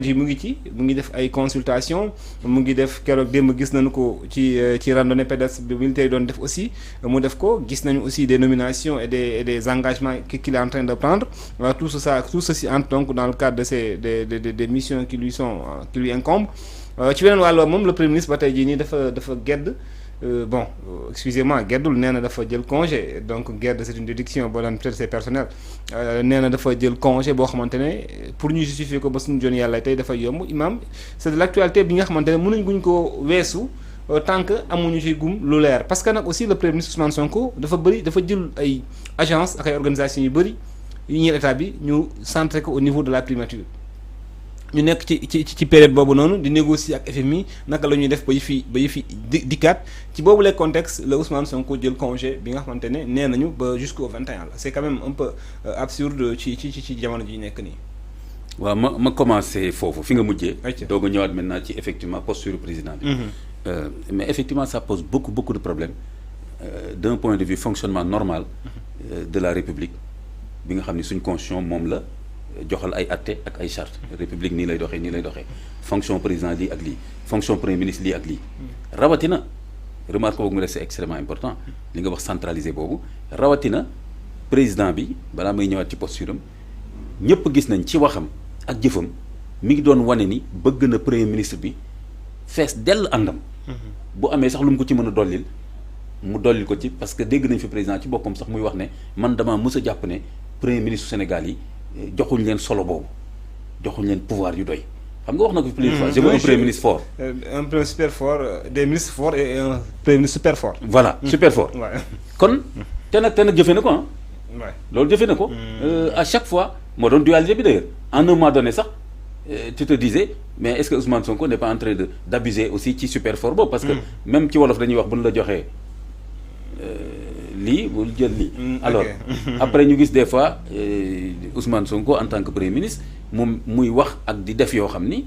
ji mu ngi def ay consultation mu ngi def keroog démb gis nañu ko ci randonnée pédestre bi militaire doon def aussi mu def ko gis nañu aussi des nominations et des engagements qu'il est en train de prendre tout ceci entre donc dans le cadre de ces des missions qui lui incombent ci weneen wàll moom le premier ministre ba tey jii nii dafa gedd bon excusez-moi geddul nee na dafa jël congé donc gedd c'est une déduction boo daan peut-être c'est personnel nee na dafa jël congé boo xamante ne pour ñu justifier ko ba suñu jon yàlla tey dafa yomb imam c'est de l'actualité bi nga xamante ne mënuñ guñ ko weesu tant que amuñu ci gum lu leer parce que nag aussi le premier ministre Ousmane Sonko dafa jël ay agence ak ay organisations yu bëri yu ñeel état bi ñu centré ko au niveau de la primature ñu nekk ci période boobu noonu di négocier ak FMI naka la ñuy def ba yëfi dikkaat ci boobu les contexte la Ousmane Sonko jël congé bi nga xamante ne nee nañu ba jusqu'au 21 la c'est quand même un peu absurde ci jamono ji nekk nii. waaw ma commencé foofu fi nga mujjee. doog a ñëwaat maintenant ci effectivement posture président bi. Mais effectivement ça pose beaucoup de problèmes d'un point de vue fonctionnement normal de la République bi nga xam ne suñ constitution moom la. joxal ay atte ak ay charte république nii lay doxee fonction président lii ak lii fonction premier ministre lii ak lii rawatina remarque boobu nga def c'est extrêmement important li nga wax centralisé boobu rawatina président bi balaa may ñëwaat ci posture am ñëpp gis nañ ci waxam ak jëfam mi ngi doon wane ni bëgg na premier ministre bi fees dell àndam bu amee sax lu mu ko ci mën a dollil mu dollil ko ci parce que dégg nañ fi président ci boppam sax muy wax ne man damaa mës a jàpp ne premier ministre Sénégal yi joxuñ leen solo boobu joxuñ leen pouvoir yu doy xam nga wax na ko fi plusieurs fois je veux un premier ministre fort un premier super fort des ministres forts et un premier ministre super fort voilà super fort kon te nag jëfe na ko loolu jëfe na ko à chaque fois moo doon dualité bi d'ailleurs en un moment donné sax tu te disais mais est-ce que Ousmane Sonko n'est pas en train d'abuser aussi ci super fort boobu parce que même ci wolof dañuy wax bu ñu la joxee lii bul jël lii alors après ñu gis des fois Ousmane Sonko en tant que premier ministre moom muy wax ak di def yoo xam ni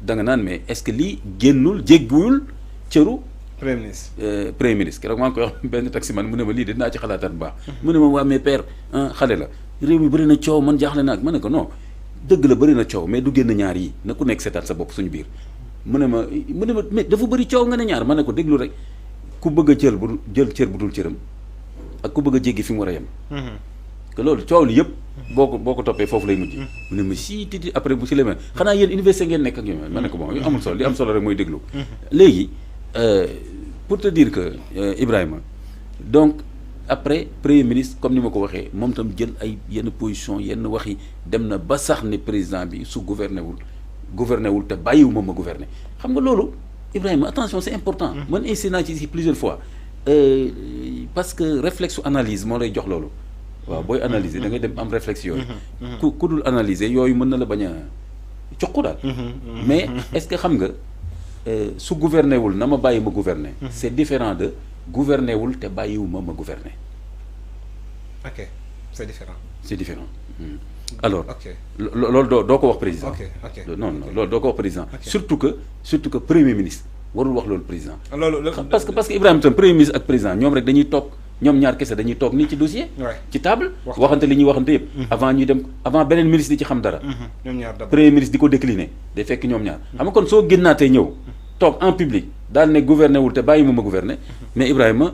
da nga naan mais est-ce que lii jéggiwul cëru premier ministre keroog maa ngi koy wax benn taximan mu ne ma lii de dinaa ci xalaataat bu baax mu ne ma waa mais père xale la réew mi bëri na coow man jaaxle naa ak ma ne ko non dëgg la bëri na coow mais du génn ñaar yi na ku nekk seetaat sa bopp suñu biir mu ne ma mais dafa bëri coow nga ne ñaar ma ne ko déglu rek ku bëgg a jël bu dul cëram ak ku bëgg a jéggi fi mu war a yem que loolu coow li yëpp boo ko toppee foofu lay mujj mu ne ma si titi après bu si lemee xanaa yéen université ngeen nekk ak ñoom ma ne ko bon yu amul solo li am solo rek mooy déglu léegi pour te dire que Ibrahima donc après premier ministre comme ni ma ko waxee moom tam jël ay yenn position yenn wax yi dem na ba sax ne président bi su gouverné wul te bàyyiwuma ma gouverner xam nga loolu Ibrahima attention c'est important man insisté naa ci plusieurs fois parce que réflexe analyse moo lay jox loolu waaw booy analyser da ngay dem am réflexe yooyu ku dul analyser yooyu mën na la bañ a cuqu daal mais est-ce que xam nga su gouverné wul na ma bàyyi ma gouverner c'est différent de gouverné wul te bàyyiwuma ma gouverner ok c'est différent alors loolu doo ko wax président non loolu doo ko wax président surtout que premier ministre warul wax loolu président parce que Ibrahima tam premier ministre ak président ñoom rek dañuy toog ñoom ñaar kese dañuy toog nii ci dossier ci table waxante li ñuy waxante yëpp avant beneen ministre di ci xam dara premier ministre di ko décliner day fekk ñoom ñaar xam nga kon soo génnaatee ñëw toog en public daal ne gouverner wul te bàyyi ma gouverner mais Ibrahima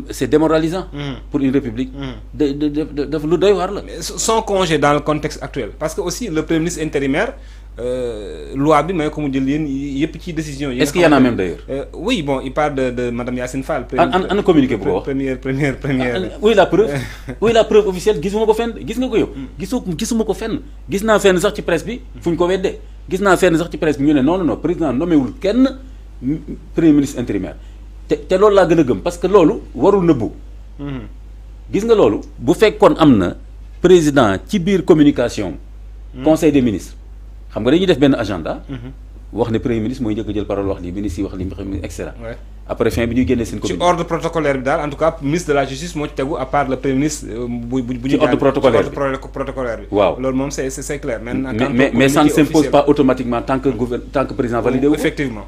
c'est démoralisant pour une république daf lu doy waar la son congé dans le contexte actuel parce que aussi le premier ministre intérimaire loi bi may ko mu jël yéen yëpp ci décision yi est-ce qu'il y en a même d'ailleurs oui bon il parle de madame Yacine Fall ana communiqué bu ko wax première oui la preuve officielle gisuma ko fenn gis nga ko yow gisuma ko fenn gis naa fenn sax ci presse bi fu ñu ko weddee gis naa fenn sax ci presse bi ñu ne non président nommé wul kenn premier ministre intérimaire te loolu laa gën a gëm parce que loolu warul nëbbu gis nga loolu bu fekkoon am na président ci biir communication conseil des ministres xam nga dañuy def benn agenda wax ne premier ministre mooy njëkk a jël parole wax lii ministre yi wax lii et cetera après fin bi ñuy génnee seen communiqué ci ordre protocolaire bi daal en tout cas ministre de la justice moo ci tegu à part le premier ministre bu ñu ci ordre protocolaire bi waaw loolu moom c'est clair mais ça ne s'impose pas automatiquement tant que président validé wu effectivement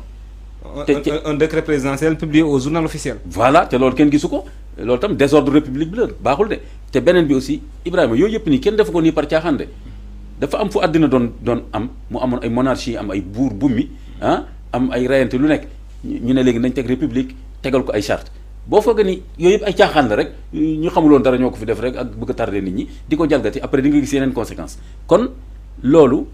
un décret présidentiel publié au journal officiel voilà te loolu kenn gisu ko loolu tam désordre république bi la baaxul de te beneen bi aussi Ibrahima yooyu yëpp nii kenn defu ko nii par caaxaan de dafa am fu àddina doon am mu amoon ay monarchie am ay buur bummi am ay rayante lu nekk ñu ne léegi nañ teg république tegal ko ay charte boo foogee ni yooyu yëpp ay caaxaan la rek ñu xamuloon dara ñoo ko fi def rek ak bëgg a tardé nit ñi di ko jalgati après di nga gis yeneen conséquences kon loolu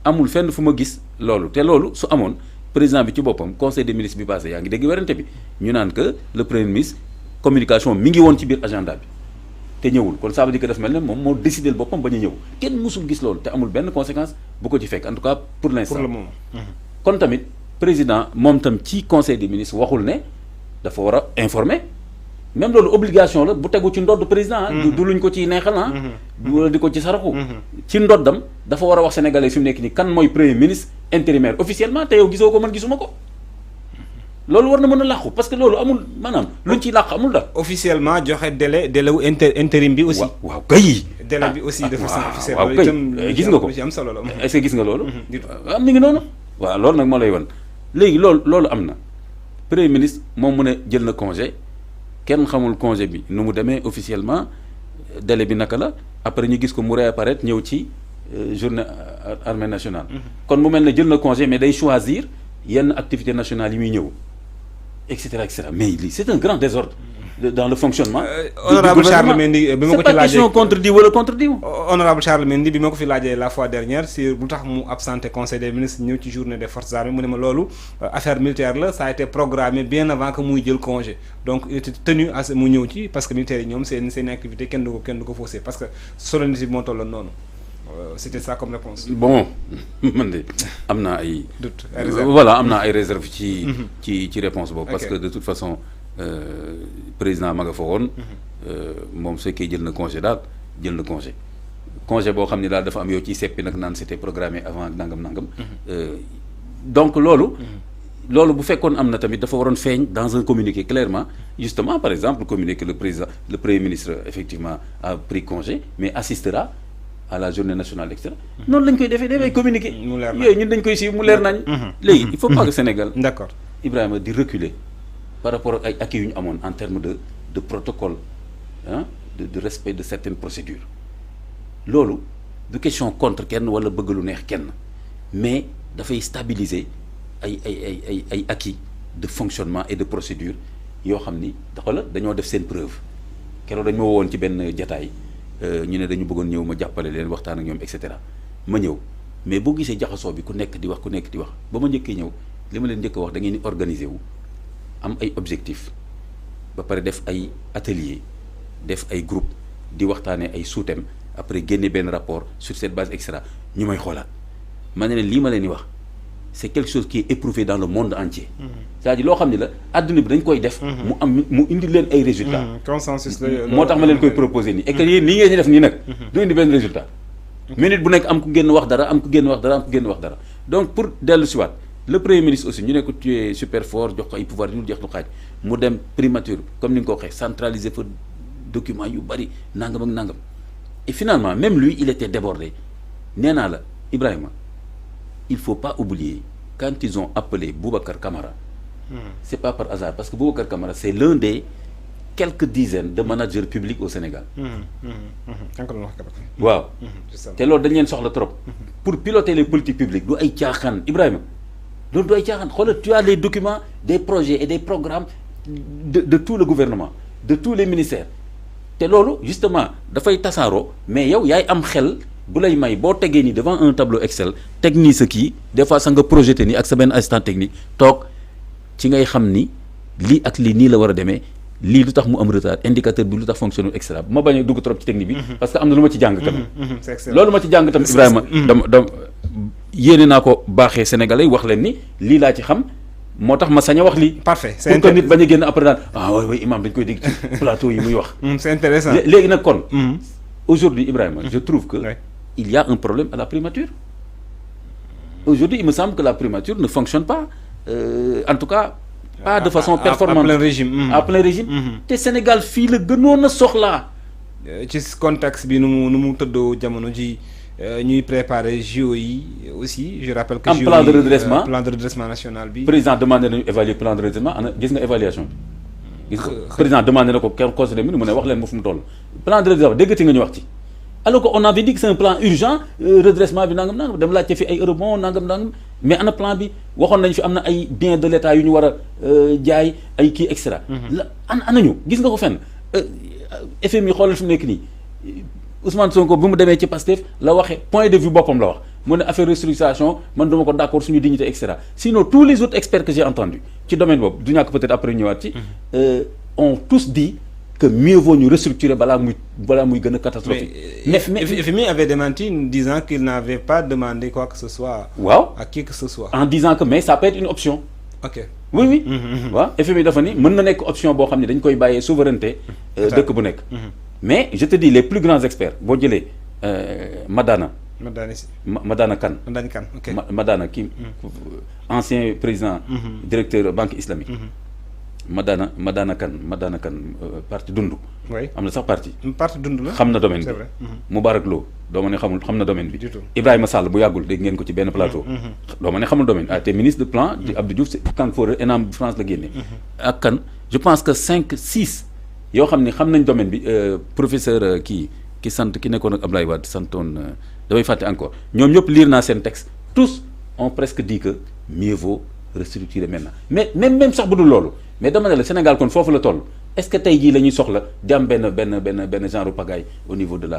amul fenn fu ma gis loolu te loolu su amoon président bi ci boppam conseil des ministres bi passé yaa ngi dégg werante bi ñu naan que le premier ministre communication mi ngi woon ci biir agenda bi te ñëwul kon ça veut dire que daf mel ne moom moo décidé boppam ba ñu ñëw kenn musul gis loolu te amul benn conséquence bu ko ci fekk en tout cas pour l'instant. pour le moment. kon tamit président moom tam ci conseil des ministres waxul ne dafa war a informer même loolu obligation la bu tegu ci ndodd président. du luñ ko ciy neexal wala di ko ci saraxu. ci ndoddam dafa war a wax sénégalais fi mu nekk nii kan mooy premier ministre intérimaire officiellement te yow gisoo ko man gisuma ko. loolu war na mën a làqu parce que loolu amul maanaam luñ ciy làq amul da officiellement joxe délai wu intérim bi aussi. waaw kay. délai bi aussi de façon officielle. waaw kay gis nga ko am solo la. est-ce que gis nga loolu. am mi ngi noonu. waaw loolu nag moo lay wan léegi loolu am na premier ministre moom mu ne jël na congé kenn xamul congé bi nu mu demee officiellement délai bi naka la après ñu gis ko mu réapparaître ñëw ci journée armée nationale. kon mu mel ne jël na congé mais day choisir yenn activité nationale yi muy ñëw. etc mais lii c'est un grand désordre dans le fonctionnement. honorable Charles Mendy bi ma ko ci laajee c'est pas question contre di wala contre di. honorable Charles Mendy bi ma ko fi laajee la fois dernière si lu tax mu absenté conseil des ministres ñëw ci journée des forces armées mu ne ma loolu affaire militaire la ça a été programmé bien avant que muy jël congé donc il était tenu à mu ñëw ci parce que militaires yi ñoom seen activité kenn du ko faussé parce que solennité bi moo tolloon noonu. C'était ça comme réponse. Bon man de am naa ay. doute voilà am naa ay réserve ci réponse boobu. parce que de toute façon président ma nga fa woon. moom su fekkee jël na congé daal jël na congé boo xam ne daal dafa am yow ciy seppi nag naan c'était programmé avant nangam. donc loolu bu fekkoon am na tamit dafa waroon feeñ dans un communiqué clairement justement par exemple communiqué le premier ministre effectivement a pris congé mais assistera à la journée nationale etc. noonu lañ koy defee dafay communiquer. mu leer nañ yooyu ñun dañ koy suivre mu leer nañ. léegi il faut pas que Sénégal. d'accord Ibrahima di reculer par rapport ak ay acquis yu ñu amoon en termes de protocole de respect de certaines procédures loolu du question contre kenn wala bëgg lu neex kenn mais dafay stabiliser ay acquis de fonctionnement et de procédure yoo xam ni dañoo def seen preuve keroog dañ ma wowoon ci benn jataay ñu ne dañu bëggoon ñëw ma jàppale leen waxtaan ak ñoom et cetera ma ñëw mais boo gisee jaxasoo bi ku nekk di wax ba ma njëkkee ñëw li ma leen njëkk a wax da ngeen di organiser wu am ay objectifs ba pare def ay atelier def ay groupe di waxtaanee ay sous-thèmes après génne benn rapport sur cette base et cetera ñu may xoolaat ma ne leen lii ma leen di wax c'est quelque chose qui est éprouvé dans le monde entier. c'est-à-dire loo xam ne la adduna bi dañ koy def. mu indi leen ay résultats. consensus la moo tax ma leen koy proposer nii. et que yéen nii ngeen di def nii nag. du indi benn résultat. minute bu nekk am ku génn wax dara am ku génn wax dara donc pour dellu si waat le premier ministre aussi ñu ne ko tu es super fort jox ko ay pouvoir yu dul jeex lu xaaj mu dem primature comme ni nga ko waxee centraliser fa documents yu bari nangam ak nangam et finalement même lui il était débordé nee naa la Ibrahima. Il faut pas oublier quand ils ont appelé Boubacar Camara c'est pas par hasard parce que Boubacar Camara c'est l'un des quelques dizaines de managers publics au Sénégal waaw te loolu dañ leen soxla trop pour piloter les politiques publiques du ay caaxaan Ibrahima loolu du ay caaxaan xoolal tu as les documents des projets et des programmes de tout le gouvernement de tous les ministères te loolu justement dafay tasaaroo mais yow yaay am xel bu lay may boo tegee nii devant un tableau Excel teg nii sa kii des fois sax nga projeté nii ak sa benn assistant technique toog ci ngay xam ni lii ak lii nii la war a demee lii lu tax mu am retard indicateur bi lu tax fonctionne et cetera bu ma bañ a dugg trop ci technique bi. parce que am na lu ma ci jàng tamit. loolu ma ci jàng tamit Ibrahima. dama yéene naa ko baaxee Sénégalais wax leen ni lii laa ci xam moo tax ma sañ a wax lii. parfait pour que nit bañ a génn après daal oui imam dañ koy dégg ci plateau yi muy wax. c'est intéressant léegi nag kon. aujourd'hui Ibrahima je trouve que. il y a un problème à la primature. Aujourd'hui, il me semble que la primature ne fonctionne pas, en tout cas, pas de façon performante. À plein régime. À plein régime. Te Sénégal fii la gënoon a soxlaa. ci contexte bi nu mu tëddoo jamono ji ñuy préparer JO yi aussi je rappelle que. am plan de redressement plan de redressement national bi. président demandé nañu évaluer plan de redressement ana gis nga évaluation bi. gis nga président demandé na ko conseil des ministres mu ne wax leen mu fu mu toll. plan de redressement déggati nga ñu wax ci. alors que on avait dit que c'est un plan urgent redressement bi nangam dem laajte fi ay eurobond nangam mais ana plan bi waxoon nañ fi am na ay biens de l'État yu ñu war a jaay ay kii et cetera. la anañu gis nga ko fenn FMI xoolal fi mu nekk nii Ousmane Sonko bi mu demee ci Pastef la waxee point de vue boppam la wax mu ne affaire restructuration man duma ko d'accord suñu dignité et cetera sinon tous les autres experts que j'ai entendus ci domaine boobu du ñàkk peut-être après ñëwaat ci ont tous dit que mieux vaut ñu restructurer balaa muy gën a catastrophique. mais FMI avait démenti disant qu'il n'avait pas demandé quoi que ce soit. waaw à qui que ce soit. en disant que mais ça peut être une option. ok oui. waaw FMI dafa ni mën na nekk option boo xam ne dañ koy bàyyee souveraineté. dëkk bu nekk. mais je te dis les plus grands experts boo jëlee Madana Kane. ok Madana kii ancien président. directeur banque islamique. Madana Kane parti Dundu. oui am na sax parti Dundu la xam na domaine bi. c'est vrai. Moubarak Lo doo ma ne xamul xam na domaine bi. du tout. Ibrahima Sall bu yàggul dégg ngeen ko ci benn plateau. doo ma ne xamul domaine te ministre de plan di Abdou Diouf Kanfoore ENAM France la génne. ak kan je pense que 5-6 yoo xam ni xam nañ domaine bi professeur ki nekkoon ak Abdoulaye Wade santoon damay fàtte encore ñoom ñëpp lire naa seen texte tous ont presque dit que mieux vaut restructurer maintenant mais même sax bu dul loolu mais dama ne la Sénégal kon foofu la toll est-ce que tey jii la ñuy soxla di am benn genre pagaille au niveau de la